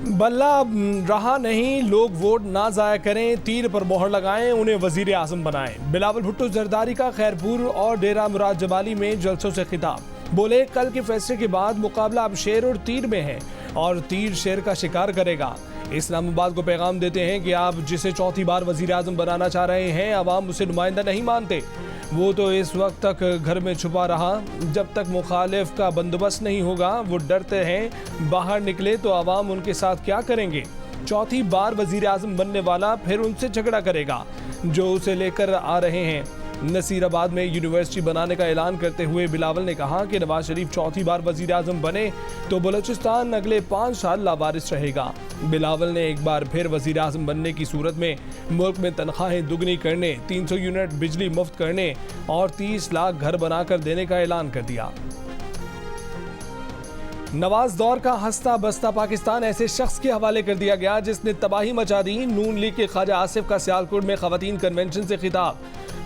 बल्ला रहा नहीं, लोग वोट ना जाया करें, तीर पर मोहर लगाएं, उन्हें वजीर आजम बनाएं। बिलावल भुट्टो जरदारी का खैरपुर और डेरा मुराद जमाली में जलसों से खिताब। बोले, कल के फैसले के बाद मुकाबला अब शेर और तीर में है और तीर शेर का शिकार करेगा। इस्लामाबाद को पैगाम देते हैं कि आप जिसे चौथी बार वजीर आजम बनाना चाह रहे हैं, अवाम उसे नुमाइंदा नहीं मानते। वो तो इस वक्त तक घर में छुपा रहा, जब तक मुखालिफ का बंदोबस्त नहीं होगा। वो डरते हैं बाहर निकले तो अवाम उनके साथ क्या करेंगे। चौथी बार वजीर आजम बनने वाला फिर उनसे झगड़ा करेगा जो उसे लेकर आ रहे हैं। नसीराबाद में यूनिवर्सिटी बनाने का ऐलान करते हुए बिलावल ने कहा कि नवाज शरीफ चौथी बार वजीर आजम बने तो बलूचिस्तान अगले 5 साल लावारिस रहेगा। बिलावल ने एक बार फिर वजीर आजम बनने की सूरत में मुल्क में तनख्वाहें दुगनी करने, 300 यूनिट बिजली मुफ्त करने और 30 लाख घर बनाकर देने का ऐलान कर दिया। नवाज दौर का हंसता बसता पाकिस्तान ऐसे शख्स के हवाले कर दिया गया जिसने तबाही मचा दी। नून लीग के ख्वाजा आसिफ का सियालकोट में खवातीन कन्वेंशन से खिताब।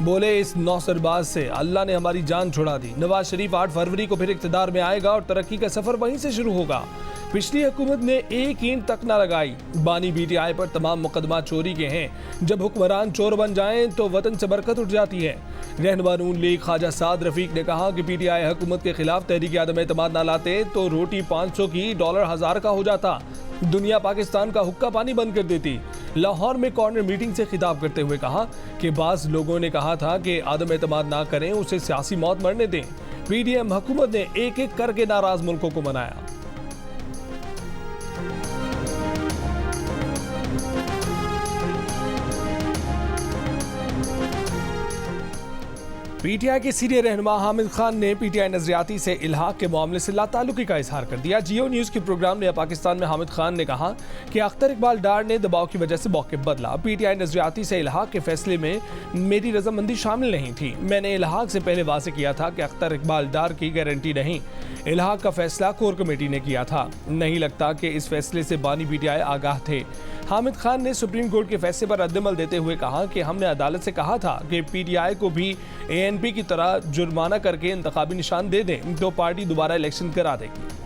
बोले, इस नौसरबाज से अल्लाह ने हमारी जान छुड़ा दी। नवाज शरीफ 8 फरवरी को फिर इक़्तिदार में आएगा और तरक्की का सफर वहीं से शुरू होगा। पिछली हुकूमत ने एक ईंट तक न लगाई। बानी PTI पर तमाम मुकदमा चोरी के हैं। जब हुक्मरान चोर बन जाएं तो वतन से बरकत उठ जाती है। रहनुमा नून लीग ख्वाजा साद रफीक ने कहा कि PTI हुकूमत के खिलाफ तहरीक आदम एतमाद न लाते तो रोटी 500 की डॉलर 1000 का हो जाता। दुनिया पाकिस्तान का हुक्का पानी बंद कर देती। लाहौर में कॉर्नर मीटिंग से खिताब करते हुए कहा कि बाज़ लोगों ने कहा था कि आदम एतमाद ना करें, उसे सियासी मौत मरने दें। PDM हुकूमत ने एक एक करके नाराज मुल्कों को मनाया। PTI के सीनियर रहनुमा हामिद खान ने PTI नजरियाती से इल्हाक के मामले से लाताल्लुकी का इजहार कर दिया। जियो न्यूज़ के प्रोग्राम ने पाकिस्तान में हामिद खान ने कहा कि अख्तर इकबाल डार ने दबाव की वजह से मौक़िफ़ बदला। PTI नजरियाती से इल्हाक के फैसले में मेरी रजामंदी शामिल नहीं थी। मैंने इल्हाक से पहले वाज़ेह किया था कि अख्तर इकबाल डार की गारंटी नहीं। इल्हाक का फैसला कोर कमेटी ने किया था। नहीं लगता कि इस फैसले से बानी PTI आगाह थे। हामिद खान ने सुप्रीम कोर्ट के फैसले पर रद्दअमल देते हुए कहा कि हमने अदालत से कहा था कि PTI को भी ANP की तरह जुर्माना करके इंतखाबी निशान दे दें तो पार्टी दोबारा इलेक्शन करा देगी।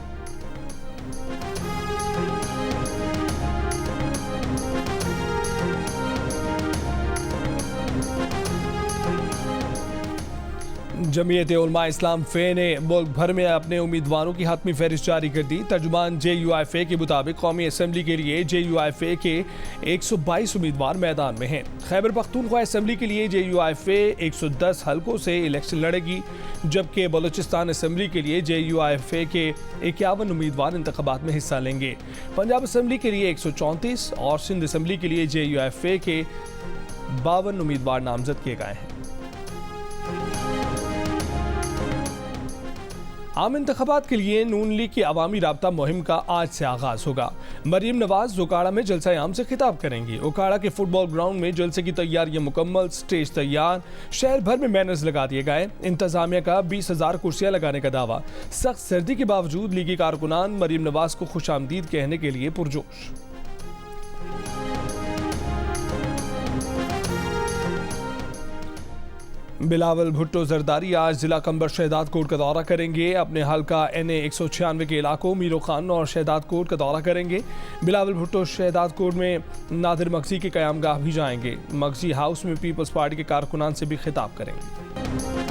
जमीयत उलमा इस्लाम फे ने मुल्क भर में अपने उम्मीदवारों की हतमी फहरिस्त जारी कर दी। तर्जुमान JUIFA के मुताबिक कौमी असम्बली के लिए JUIFA के 122 उम्मीदवार मैदान में हैं। खैबर पख्तूनख्वा असम्बली के लिए JUIFA 110 हलकों से इलेक्शन लड़ेगी, जबकि बलूचिस्तान असम्बली के लिए JUIFA के 51 उम्मीदवार इंतखाबात में हिस्सा लेंगे। पंजाब असम्बली के लिए 134 और सिंध असम्बली के लिए JUIFA के 52 उम्मीदवार नामजद किए गए हैं। आम इंतखाबात के लिए नून लीग की अवामी राब्ता मुहिम का आज से आगाज होगा। मरीम नवाज उकाड़ा में जलसा आम से खिताब करेंगी। उकाड़ा के फुटबॉल ग्राउंड में जलसे की तैयारियां मुकम्मल, स्टेज तैयार, शहर भर में बैनर्स लगा दिए गए। इंतजामिया का 20,000 कुर्सियां लगाने का दावा। सख्त सर्दी के बावजूद लीगी कारकुनान मरीम नवाज को खुशामदीद कहने के लिए पुरजोश। बिलावल भुट्टो जरदारी आज जिला कंबर शहदाद कोट का दौरा करेंगे। अपने हल्का NA 196 के इलाकों मीरो खान और शहदाद कोट का दौरा करेंगे। बिलावल भुट्टो शहदाद कोट में नादिर मगजी के क़यामगाह भी जाएंगे। मगजी हाउस में पीपल्स पार्टी के कारकुनान से भी खिताब करेंगे।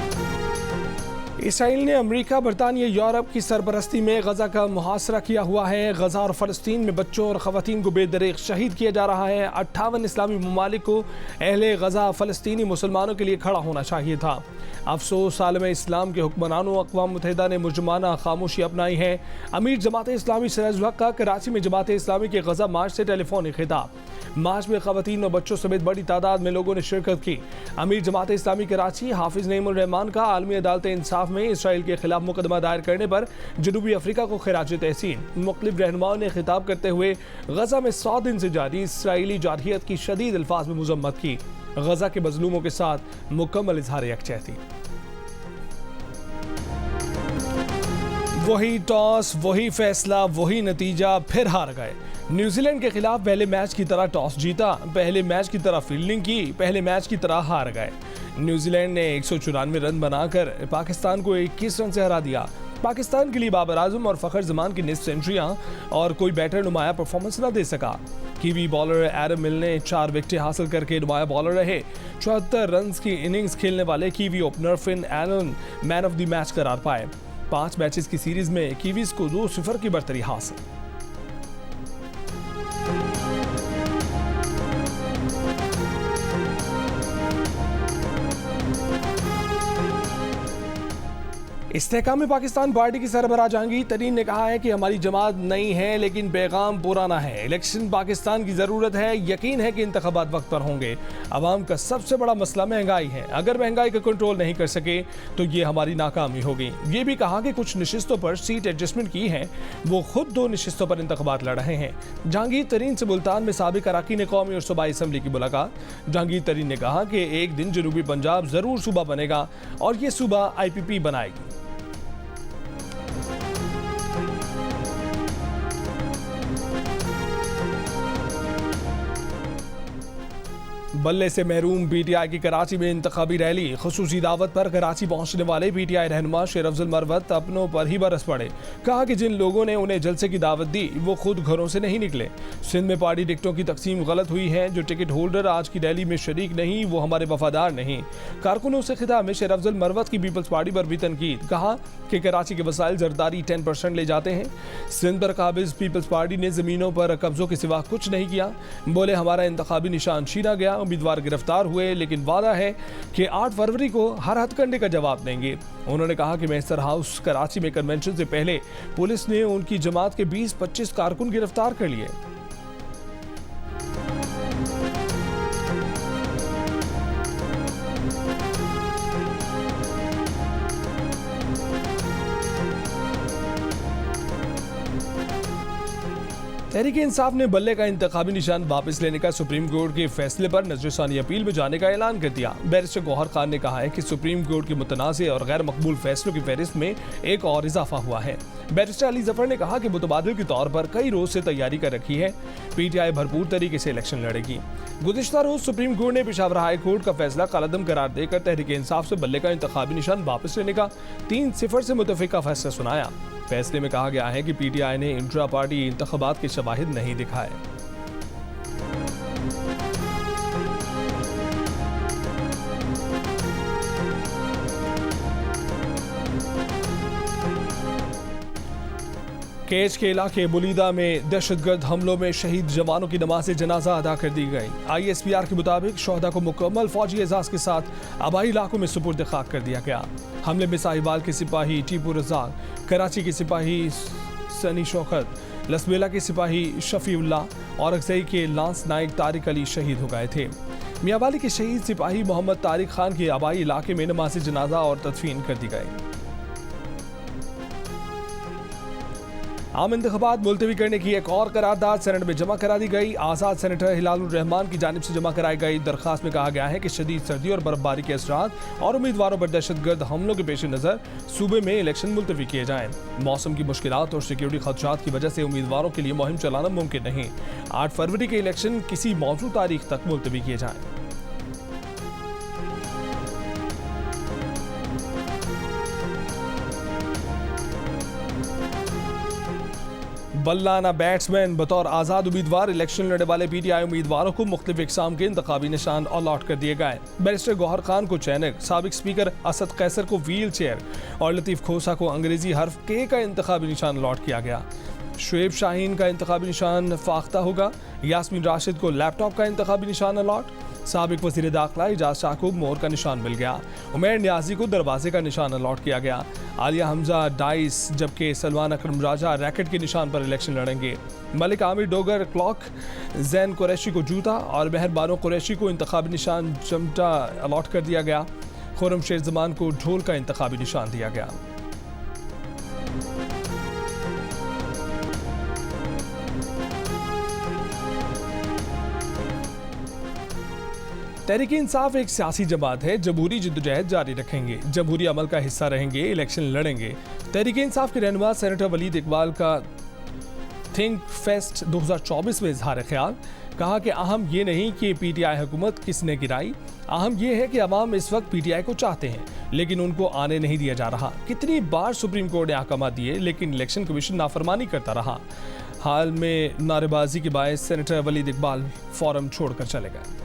इसराइल ने अमेरिका, बरतानिया, यूरोप की सरपरस्ती में गजा का मुहासरा किया हुआ है। गजा और फ़लस्तीन में बच्चों और ख़वातीन को बेदरीग शहीद किया जा रहा है। 58 इस्लामी ममालिक को अहले गजा फ़लस्तीनी मुसलमानों के लिए खड़ा होना चाहिए था। अफसोस, आलम इस्लाम के हुक्मरानों अक़वाम मुत्तहिदा ने मुजरमाना खामोशी अपनाई है। अमीर जमात इस्लामी सिराजुल हक का कराची में जमात इस्लामी के गजा मार्च से टेलीफोनिक खिताब। मार्च में ख़वातीन और बच्चों समेत बड़ी तादाद में लोगों ने शिरकत की। अमीर जमात इस्लामी कराची हाफिज नईमुर रहमान का आलमी अदालत इंसाफ में इसराइल के खिलाफ मुकदमा दायर करने पर जनूबी अफ्रीका को खिराज तहसीन। मुख्तलिफ रहनुमाओं ने खिताब करते हुए गजा में 100 दिन से जारी इसराइली जारहियत की शदीद अल्फाज में मुजम्मत की। गजा के मजलूमों के साथ मुकम्मल इजहार यकजहती। वही टॉस, वही फैसला, वही नतीजा, फिर हार गए। न्यूजीलैंड के खिलाफ पहले मैच की तरह टॉस जीता, पहले मैच की तरह फील्डिंग की, पहले मैच की तरह हार गए। न्यूजीलैंड ने 194 रन बनाकर पाकिस्तान को 21 रन से हरा दिया। पाकिस्तान के लिए बाबर आजम और फखर जमान की निस्फ सेंचुरियां और कोई बैटर नुमाया परफॉर्मेंस न दे सका। कीवी बॉलर एडम मिल ने 4 विकेटें हासिल करके नुमाया बॉलर रहे। 74 रन की इनिंग्स खेलने वाले kiwi opener Finn Allen man of the match करार पाए। 5 मैचेस की सीरीज में कीवीज को 2-0 की बढ़तरी हासिल। इस्तेहकाम पाकिस्तान पार्टी की सरबराह जहांगीर तरीन ने कहा है कि हमारी जमात नई है लेकिन पैगाम पुराना है। इलेक्शन पाकिस्तान की ज़रूरत है। यकीन है कि इंतखाबात वक्त पर होंगे। आवाम का सबसे बड़ा मसला महंगाई है। अगर महंगाई का कंट्रोल नहीं कर सके तो ये हमारी नाकामी होगी। ये भी कहा कि कुछ नशिस्तों पर सीट एडजस्टमेंट की है। वो खुद 2 नशिस्तों पर इंतखाबात लड़ रहे हैं। जहांगीर तरीन से मुल्तान में साबिक अरकान कौमी और सूबाई असम्बली की मुलाकात। जहांगीर तरीन ने कहा कि एक दिन जनूबी पंजाब ज़रूर सूबा बनेगा और ये सूबा IPP बनाएगी। बल्ले से महरूम PTI की कराची में इंतखाबी रैली। खुसूसी दावत पर कराची पहुंचने वाले PTI रहनुमा शेर अफजल मरवत अपनों पर ही बरस पड़े। कहा कि जिन लोगों ने उन्हें जलसे की दावत दी वो खुद घरों से नहीं निकले। सिंध में पार्टी टिकटों की तकसीम गलत हुई है। जो टिकट होल्डर आज की रैली में शरीक नहीं वो हमारे वफादार नहीं। कारकुनों से खिताब में शेर अफजल मरवत की पीपल्स पार्टी पर भी तनकीद। कहा कि कराची के वसाइल जरदारी 10% ले जाते हैं। सिंध पर काबिज पीपल्स पार्टी ने जमीनों पर कब्जों के सिवा कुछ नहीं किया। बोले हमारा इंतखाबी निशान छीना गया। उम्मीदवार गिरफ्तार हुए लेकिन वादा है कि 8 फरवरी को हर हथकंडे का जवाब देंगे। उन्होंने कहा कि मैसर हाउस कराची में कन्वेंशन से पहले पुलिस ने उनकी जमात के 20-25 कारकुन गिरफ्तार कर लिए। तहरीक इंसाफ ने बल्ले का इंतखाबी निशान वापस लेने का सुप्रीम कोर्ट के फैसले पर नजरसानी अपील में जाने का ऐलान कर दिया। बैरिस्टर गौहर खान ने कहा है कि सुप्रीम कोर्ट के मुतनाज़ और गैर मकबूल फैसलों की फहरिस्त में एक और इजाफा हुआ है। बैरिस्टर अली जफर ने कहा कि मुतबादिल के तौर पर कई रोज से तैयारी कर रखी है। PTI भरपूर तरीके से इलेक्शन लड़ेगी। गुज़िश्ता रोज सुप्रीम कोर्ट ने पेशावर हाई कोर्ट का फैसला कालअदम करार देकर तहरीक इंसाफ से बल्ले का इंतखाबी निशान वापस लेने का 3-0 से मुतफ़िका फैसला सुनाया। फैसले में कहा गया है कि PTI ने इंट्रा पार्टी इंतखाबात के शवाहिद नहीं दिखाए। केच के इलाके बुलीदा में दहशतगर्द हमलों में शहीद जवानों की नमाज जनाजा अदा कर दी गई। ISPR के मुताबिक शोहदा को मुकम्मल फौजी एजाज के साथ आबाई इलाकों में सुपुर्द खाक कर दिया गया। हमले में साहिवाल के सिपाही टीपू रज़ाक, कराची के सिपाही सनी शौकत, लसबेला के सिपाही शफीउल्लाह और अक्सई के लांस नाइक तारिक अली शहीद हो गए थे। मियावाली के शहीद सिपाही मोहम्मद तारिक खान के आबाई इलाके में नमाज जनाजा और तदफीन कर दी गई। आम इंतखाबात मुलतवी करने की एक और करारदाद सेनेट में जमा करा दी गई। आज़ाद सेनेटर हिलालुर रहमान की जानिब से जमा कराई गई दरखास्त में कहा गया है कि शदीद सर्दी और बर्फबारी के असरात और उम्मीदवारों पर दहशतगर्द हमलों के पेश नज़र सूबे में इलेक्शन मुलतवी किए जाएं। मौसम की मुश्किलात और सिक्योरिटी खदशात की वजह से उम्मीदवारों के लिए मुहिम चलाना मुमकिन नहीं। 8 फरवरी के इलेक्शन किसी मौजूद तारीख तक मुलतवी किए जाएं। बल्लाना बैट्समैन बतौर आज़ाद उम्मीदवार इलेक्शन लड़ने वाले PTI उम्मीदवारों को मुख्तलिफ इकसाम के इंतखाबी निशान अलॉट कर दिए गए। बैरिस्टर गौहर खान को चैनक, साबिक स्पीकर असद कैसर को व्हील चेयर और लतीफ़ खोसा को अंग्रेजी हर्फ K का इंतखाबी निशान अलॉट किया गया। शुएब शाहीन का इंतखाबी निशान फाख्ता होगा। यास्मीन राशिद को लैपटॉप का इंतखाबी निशान अलॉट। साबिक वज़ीर दाखिला इजाज़ शाहकूब मोर का निशान मिल गया। उमैर न्याजी को दरवाजे का निशान अलॉट किया गया। आलिया हमजा डाइस जबकि सलमान अकरम राजा रैकेट के निशान पर इलेक्शन लड़ेंगे। मलिक आमिर डोगर क्लॉक, जैन कुरैशी को जूता और मेहर बानो कुरैशी को इंतखाबी निशान चमटा अलॉट कर दिया गया। खुर्रम शेर जमान को ढोल का इंतखाबी निशान दिया गया। तहरीक इंसाफ एक सियासी जमात है। जमहूरी जिद्दोजहद जारी रखेंगे, जमहूरी अमल का हिस्सा रहेंगे, इलेक्शन लड़ेंगे। तहरीक इंसाफ के रहनुमा सेनेटर वलीद इकबाल का थिंक फेस्ट 2024 में इजहार ख्याल। कहा कि अहम ये नहीं कि PTI हुकूमत किसने गिराई, अहम यह है कि अवाम इस वक्त पीटीआई को चाहते हैं, लेकिन उनको आने नहीं दिया जा रहा। कितनी बार सुप्रीम कोर्ट ने अहकाम दिए, लेकिन इलेक्शन कमीशन नाफरमानी करता रहा। हाल में नारेबाजी के बायस सेनेटर वलीद इकबाल फोरम छोड़कर चले गए।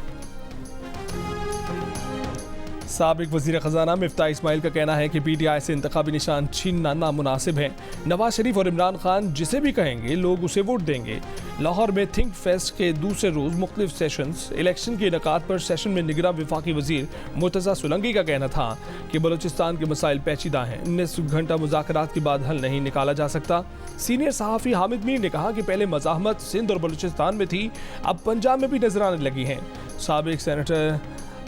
साबिक वजीर खजाना मिफ्ता इस्माइल का कहना है कि पीटीआई से इंतखाबी निशान छीनना नामुनासिब है। नवाज शरीफ और इमरान खान जिसे भी कहेंगे लोग उसे वोट देंगे। लाहौर में थिंक फेस्ट के दूसरे रोज मुख्तलिफ सेशंस इलेक्शन के इनकाद पर सेशन में निगरान वफाकी वजीर मुर्तजा सुलंगी का कहना था कि बलूचिस्तान के मसाइल पेचीदा हैं, 19 घंटा मुज़ाकरात के बाद हल नहीं निकाला जा सकता। सीनियर सहाफ़ी हामिद मीर ने कहा कि पहले मज़ाहमत सिंध और बलूचिस्तान में थी, अब पंजाब में भी नजर आने लगी है। साबिक सेनेटर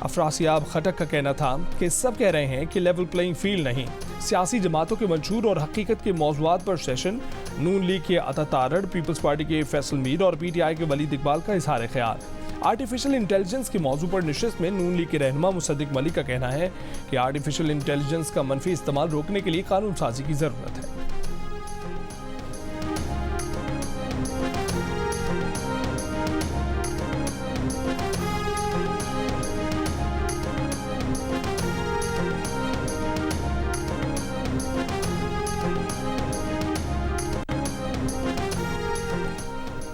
अफरासियाब खटक का कहना था कि सब कह रहे हैं कि लेवल प्लेइंग फील्ड नहीं। सियासी जमातों के मंशूर और हकीकत के मौज़ूआत पर सेशन, नून लीग के अता तारड़, पीपल्स पार्टी के फैसल मीर और पीटीआई के वलीद इकबाल का इजहार ख्याल। आर्टिफिशियल इंटेलिजेंस के मौजू पर नशिस्त में नून लीग के रहनुमा मुसद्दिक मलिक का कहना है कि आर्टिफिशियल इंटेलिजेंस का मनफी इस्तेमाल रोकने के लिए कानून साजी की ज़रूरत है।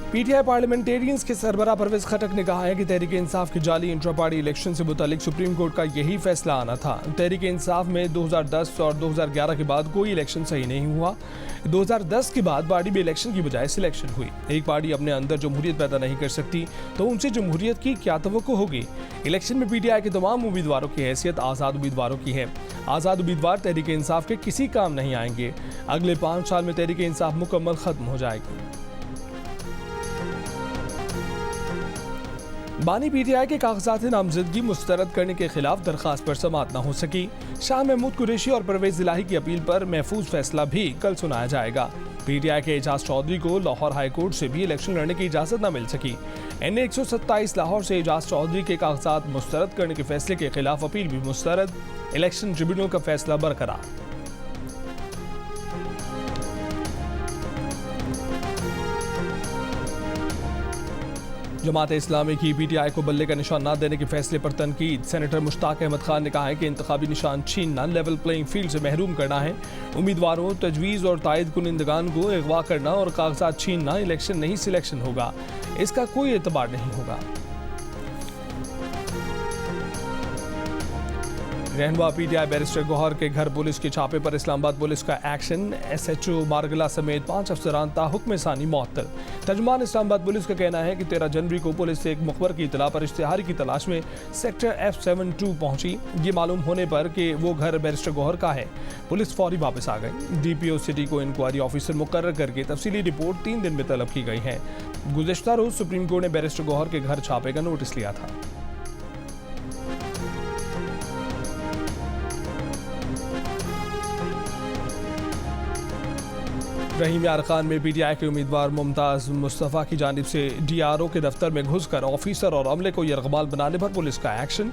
पीटीआई पार्लियामेंटेरियंस के सरबराह परवेज खटक ने कहा है कि तहरीक इंसाफ के जाली इंट्रा पार्टी इलेक्शन से मुतालिक सुप्रीम कोर्ट का यही फैसला आना था। तहरीक इंसाफ में 2010 और 2011 के बाद कोई इलेक्शन सही नहीं हुआ। 2010 के बाद पार्टी में इलेक्शन की बजाय सिलेक्शन हुई। एक पार्टी अपने अंदर जमहूरियत पैदा नहीं कर सकती तो उनसे जमहूरियत की क्या तवक्को होगी। इलेक्शन में पीटीआई के तमाम उम्मीदवारों की हैसियत आज़ाद उम्मीदवारों की है। आज़ाद उम्मीदवार तहरीक इंसाफ के किसी काम नहीं आएंगे। अगले 5 साल में तहरीक इंसाफ मुकम्मल खत्म हो जाएगी। बानी पीटीआई के कागजात नामजदगी मुस्तरद करने के खिलाफ दरखास्त पर समाअत न हो सकी। शाह महमूद कुरैशी और परवेज इलाही की अपील पर महफूज फैसला भी कल सुनाया जाएगा। पीटीआई के एजाज चौधरी को लाहौर हाई कोर्ट से भी इलेक्शन लड़ने की इजाजत न मिल सकी। NA 127 लाहौर से एजाज चौधरी के कागजात मुस्तरद करने के फैसले के खिलाफ अपील भी मुस्तरद। इलेक्शन ट्रिब्यूनल का फैसला बरकरार। जमात इस्लामी की पीटीआई को बल्ले का निशान न देने के फैसले पर तनकीद। सेनेटर मुश्ताक अहमद खान ने कहा है कि इंतखाबी निशान छीनना लेवल प्लेइंग फील्ड से महरूम करना है। उम्मीदवारों, तजवीज़ और तायद कुनिंदगान को अगवा करना और कागजात छीनना इलेक्शन नहीं सिलेक्शन होगा, इसका कोई एतबार नहीं होगा। रहनुमा पीटीआई बैरिस्टर गौहर के घर पुलिस के छापे पर इस्लामाबाद पुलिस का एक्शन। SHO मारगला समेत 5 अफसरान ताहुक्म सानी मुअत्तल। तर्जुमान इस्लामाबाद पुलिस का कहना है कि 13 जनवरी को पुलिस से एक मुखबर की इतला पर इश्तिहारी की तलाश में सेक्टर F72 पहुंची। ये मालूम होने पर कि वो घर बैरिस्टर गौहर का है, पुलिस फौरी वापस आ गई। DPO सिटी को इंक्वायरी ऑफिसर मुकर्रर करके तफसीली रिपोर्ट 3 दिन में तलब की गई है। गुज़िश्ता रोज सुप्रीम कोर्ट ने बैरिस्टर गौहर के घर छापे का नोटिस लिया था। रहीम यार खान में पीटीआई के उम्मीदवार मुमताज़ मुस्तफ़ा की जानिब से DRO के दफ्तर में घुसकर ऑफिसर और अमले को यरगमाल बनाने पर पुलिस का एक्शन।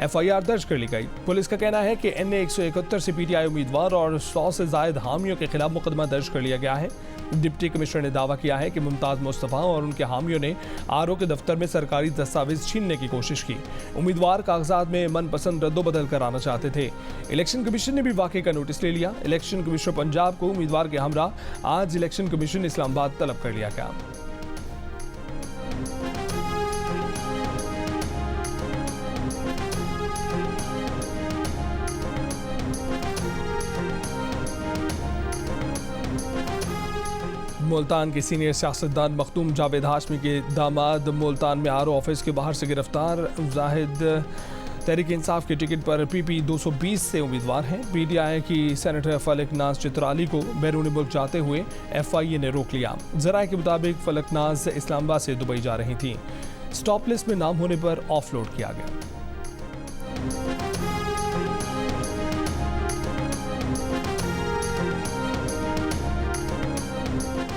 FIR दर्ज कर ली गई। पुलिस का कहना है कि NA 171 से पीटीआई उम्मीदवार और 100 से जायद हामियों के खिलाफ मुकदमा दर्ज कर लिया गया है। डिप्टी कमिश्नर ने दावा किया है कि मुमताज़ मुस्तफ़ा और उनके हामियों ने RO के दफ्तर में सरकारी दस्तावेज छीनने की कोशिश की। उम्मीदवार कागजात में मनपसंद रद्दोबदल कराना चाहते थे। इलेक्शन कमीशन ने भी वाक़े का नोटिस ले लिया। इलेक्शन कमिश्नर पंजाब को उम्मीदवार के हमरा आज इलेक्शन कमीशन इस्लामाबाद तलब कर लिया गया। मुल्तान के सीनियर सियासतदान मखदूम जावेद हाशमी के दामाद मुल्तान में RO ऑफिस के बाहर से गिरफ्तार। जाहिद तहरीक इंसाफ के टिकट पर PP 220 से उम्मीदवार हैं। पीटीआई की सेनेटर फलकनाज चित्राली को बैरून मुल्क जाते हुए FIA ने रोक लिया। ज़राए के मुताबिक फलकनाज इस्लामाबाद से दुबई जा रही थी। स्टॉप लिस्ट में नाम होने पर ऑफलोड किया गया।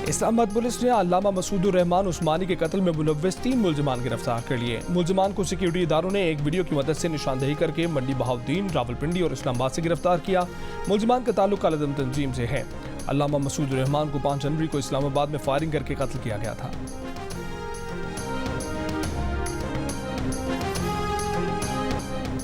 इस्लामाबाद पुलिस ने अल्लामा मसूदुर रहमान उस्मानी के कत्ल में मुलव्विस 3 मुलजमान गिरफ्तार कर लिए। मुलजमान को सिक्योरिटी इदारों ने एक वीडियो की मदद से निशानदेही करके मंडी बहाउद्दीन, रावलपिंडी और इस्लामाबाद से गिरफ्तार किया। मुलजमान का ताल्लुक कालेदम तंजीम से है। अल्लामा मसूदुर रहमान को 5 जनवरी को इस्लामाबाद में फायरिंग करके कत्ल किया गया था।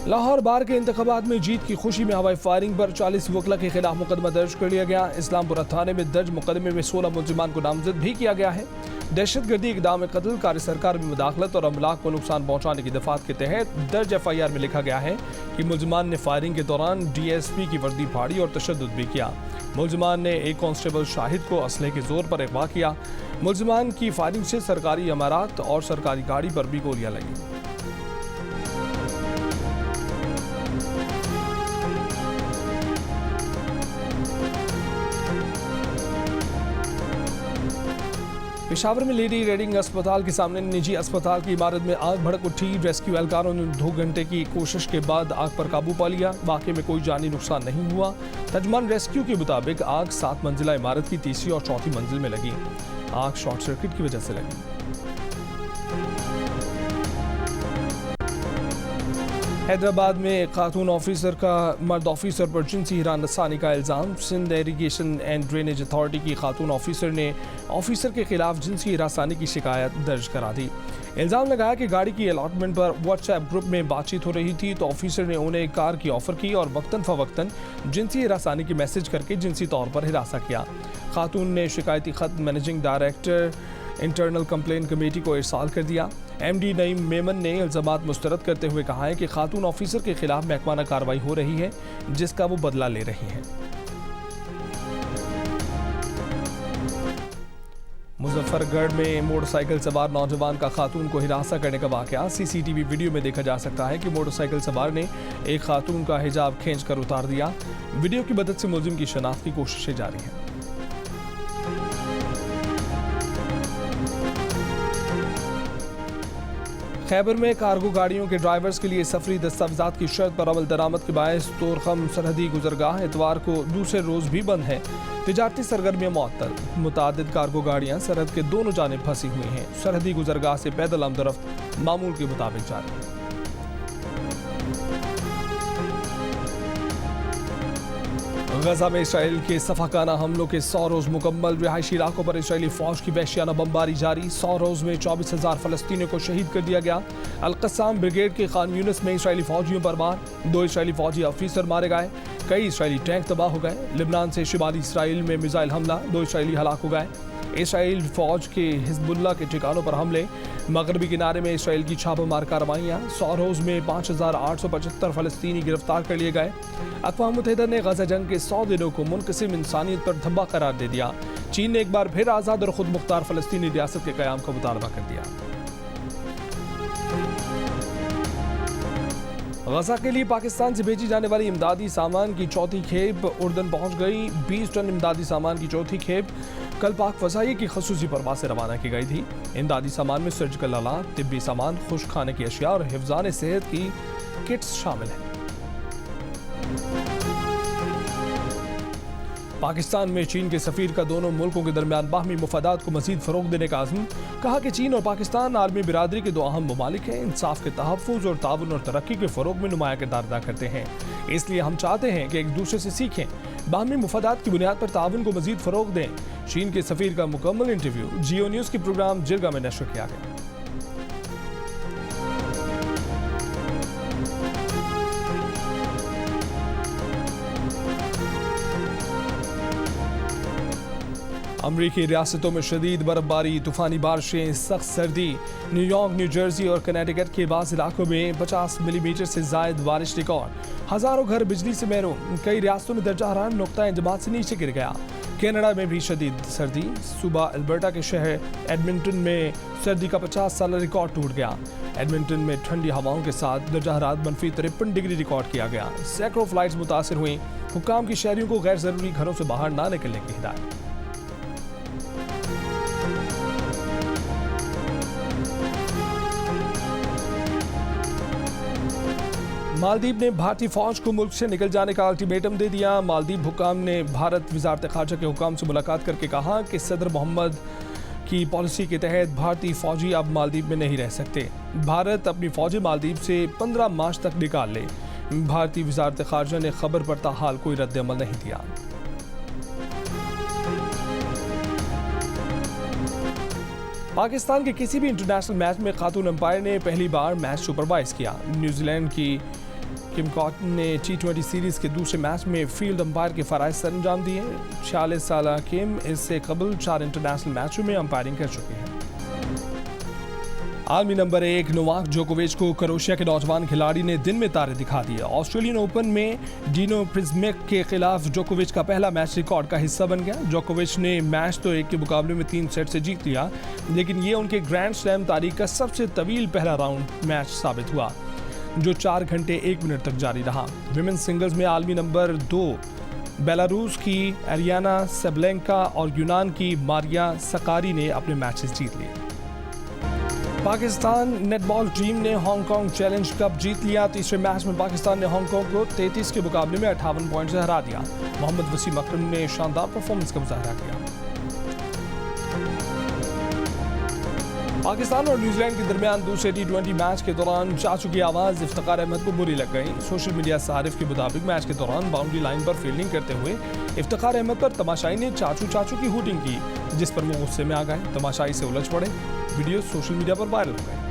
लाहौर बार के इंतखाबात में जीत की खुशी में हवाई फायरिंग पर 40 वकला के खिलाफ मुकदमा दर्ज कर लिया गया। इस्लामपुरा थाने में दर्ज मुकदमे में 16 मुलजिमान को नामजद भी किया गया है। दहशतगर्दी, इक़दाम कत्ल, कार्य सरकार में मुदाखलत और अमलाक को नुकसान पहुंचाने की दफात के तहत दर्ज FIR में लिखा गया है कि मुलजिमान ने फायरिंग के दौरान DSP की वर्दी फाड़ी और तशद्दुद भी किया। मुलजिमान ने एक कांस्टेबल शाहिद को असलहे के जोर पर अगवा किया। मुलजिमान की फायरिंग से सरकारी इमारत और सरकारी गाड़ी पर भी गोलियां लगी। पेशावर में लेडी रेडिंग अस्पताल के सामने निजी अस्पताल की इमारत में आग भड़क उठी। रेस्क्यू एहलकारों ने 2 घंटे की कोशिश के बाद आग पर काबू पा लिया। वाक़े में कोई जानी नुकसान नहीं हुआ। तर्जमान रेस्क्यू के मुताबिक आग 7 मंजिला इमारत की तीसरी और चौथी मंजिल में लगी। आग शॉर्ट सर्किट की वजह से लगी। हैदराबाद में एक खातून ऑफिसर का मर्द ऑफिसर पर जिनसी हिरासत का इल्ज़ाम। Sindh irrigation and drainage authority की खातून ऑफिसर ने ऑफिसर के खिलाफ जिनसी हिरासत की शिकायत दर्ज करा दी। इल्ज़ाम लगाया कि गाड़ी की अलॉटमेंट पर व्हाट्सएप ग्रुप में बातचीत हो रही थी तो ऑफिसर ने उन्हें कार की ऑफर की और वक्तन फ़वक्तन जिनसी हिरासत की मैसेज करके जिनसी तौर पर हिरासा किया। खातून ने शिकायती खत managing director internal complaint committee को इरसाल कर दिया। MD नईम मेमन ने इल्ज़ामात मुस्तरद करते हुए कहा है कि खातून ऑफिसर के खिलाफ महकमाना कार्रवाई हो रही है जिसका वो बदला ले रही हैं। मुजफ्फरगढ़ में मोटरसाइकिल सवार नौजवान का खातून को हिरासा करने का वाक़या। CCTV वीडियो में देखा जा सकता है कि मोटरसाइकिल सवार ने एक खातून का हिजाब खींचकर उतार दिया। वीडियो की मदद से मुलजिम की शनाख्त की कोशिशें जारी हैं। खैबर में कार्गो गाड़ियों के ड्राइवर्स के लिए सफरी दस्तावेजात की शर्त पर अमल दरामद के बायस तोरखम सरहदी गुजरगाह इतवार को दूसरे रोज भी बंद है। तिजारती सरगर्मियां मुअत्तल। मुतादिद कार्गो गाड़ियां सरहद के दोनों जानिब फंसी हुई हैं। सरहदी गुजरगाह से पैदल आमदरफ्त मामूल के मुताबिक जारी है। गजा में इसराइल के सफाकाना हमलों के 100 रोज मुकम्मल। रिहायशी इलाकों पर इसराइली फौज की वहशियाना बमबारी जारी। 100 रोज में 24,000 फलस्तीनियों को शहीद कर दिया गया। अल-कस्साम ब्रिगेड के खान यूनिस में इसराइली फौजियों पर वार। 2 इसराइली फौजी अफीसर मारे गए। कई इसराइली टैंक तबाह हो गए। लिबनान से शुमाली इसराइल में मिसाइल हमला, 2 इसराइली हलाक हो गए। इसराइल फौज के हिजबुल्लाह के ठिकानों पर हमले। मगरबी किनारे में इसराइल की छापामार कार्रवाइयाँ। 100 रोज में 5,875 फलस्तीनी गिरफ्तार कर लिए गए। अक़वाम मुत्तहिदा ने गजा जंग के 100 दिनों को मुनक़सिम इंसानियत पर धब्बा करार दे दिया। चीन ने एक बार फिर आज़ाद और खुद मुख्तार फलस्तीनी रियासत के क़याम का मुतालबा कर दिया। गजा के लिए पाकिस्तान से भेजी जाने वाली इमदादी सामान की चौथी खेप उर्दन पहुंच गई। 20 टन इमदादी सामान की चौथी खेप कल पाक फ़ज़ाई की ख़ुसूसी परवाज़ से रवाना की गई थी। इमदादी सामान में सर्जिकल आलात, तिब्बी सामान, खुश्क खाने की अशिया और हिफ़्ज़ान सेहत की किट्स शामिल हैं। पाकिस्तान में चीन के सफ़ीर का दोनों मुल्कों के दरमियान बाहमी मुफादात को मज़ीद फ़रोग़ देने का आज़म। कहा कि चीन और पाकिस्तान आलमी बिरादरी के 2 अहम ममालिक हैं। इंसाफ के तहफ़्फ़ुज़ और ताउन और तरक्की के फ़रोग़ में नुमाया किरदार अदा करते हैं। इसलिए हम चाहते हैं कि एक दूसरे से सीखें, बाहमी मुफादात की बुनियाद पर ताउन को मज़ीद फ़रोग़ दें। चीन के सफ़ीर का मुकम्मल इंटरव्यू जियो न्यूज़ के प्रोग्राम जिरगा में नशर किया गया। अमरीकी रियासतों में शदीद बर्फबारी, तूफ़ानी बारिशें, सख्त सर्दी। न्यूयॉर्क, न्यू जर्सी और कनेटिकट के बाज़ इलाकों में 50 मिलीमीटर से ज़ायद बारिश रिकॉर्ड। हज़ारों घर बिजली से महरूम। कई रियासतों में दर्जा हरारत नुक्ता इंजमात से नीचे गिर गया। कनाडा में भी शदीद सर्दी। सुबह अल्बर्टा के शहर एडमिंटन में सर्दी का 50 साल रिकॉर्ड टूट गया। एडमिंटन में ठंडी हवाओं के साथ दर्जा हरारत -53 डिग्री रिकॉर्ड किया गया। सैकड़ों फ्लाइट्स मुतासर हुई। हुक्काम की शहरियों को गैर ज़रूरी घरों से बाहर ना निकलने की हिदायत। मालदीव ने भारतीय फौज को मुल्क से निकल जाने का अल्टीमेटम दे दिया। मालदीव हुकाम ने भारत वजारत खारजा के हुकाम से मुलाकात करके कहा कि सदर मोहम्मद की पॉलिसी के तहत भारतीय फौजी अब मालदीव में नहीं रह सकते। भारत अपनी फौजी मालदीव से 15 मार्च तक निकाल ले। भारतीय वजारत खारजा ने खबर पर ताहाल कोई रद्द-ए-अमल नहीं दिया। पाकिस्तान के किसी भी इंटरनेशनल मैच में खातून अंपायर ने पहली बार मैच सुपरवाइज किया। न्यूजीलैंड की किम कॉटन ने T20 सीरीज के दूसरे मैच में फील्ड अंपायर के फराइज सर अंजाम दिए। 46 साल किम इससे कबल 4 इंटरनेशनल मैचों में अंपायरिंग कर चुके हैं। आलमी नंबर 1 नोवाक जोकोविच को क्रोएशिया के नौजवान खिलाड़ी ने दिन में तारे दिखा दिए। ऑस्ट्रेलियन ओपन में डिनो प्रिज्मिक के खिलाफ जोकोविच का पहला मैच रिकॉर्ड का हिस्सा बन गया। जोकोविच ने मैच तो 1 के मुकाबले में 3 सेट से जीत लिया, लेकिन ये उनके ग्रैंड स्लैम तारीख का सबसे तवील पहला राउंड मैच साबित हुआ, जो 4 घंटे 1 मिनट तक जारी रहा। विमेंस सिंगल्स में आलमी नंबर 2 बेलारूस की एरियाना सेबलेंका और यूनान की मारिया सकारी ने अपने मैचेस जीत लिए। पाकिस्तान नेटबॉल टीम ने हांगकांग चैलेंज कप जीत लिया। तीसरे मैच में पाकिस्तान ने हांगकांग को 33 के मुकाबले में 58 पॉइंट से हरा दिया। मोहम्मद वसीम अकरम ने शानदार परफॉर्मेंस का मुजाहरा किया। पाकिस्तान और न्यूजीलैंड के दरमियान दूसरे T20 मैच के दौरान चाचू की आवाज़ इफ्तिखार अहमद को बुरी लग गई। सोशल मीडिया सारिफ के मुताबिक मैच के दौरान बाउंड्री लाइन पर फील्डिंग करते हुए इफ्तिखार अहमद पर तमाशाई ने चाचू चाचू की हूटिंग की, जिस पर वो गुस्से में आ गए, तमाशाई से उलझ पड़े। वीडियो सोशल मीडिया पर वायरल हो गए।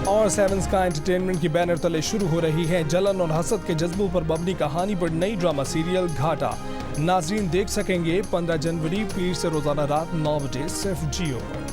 और सेवन स्काई एंटरटेनमेंट की बैनर तले शुरू हो रही है जलन और हसद के जज्बों पर मबनी कहानी पर नई ड्रामा सीरियल घाटा। नाजरीन देख सकेंगे 15 जनवरी पीर से रोजाना रात 9 बजे सिर्फ जियो पर।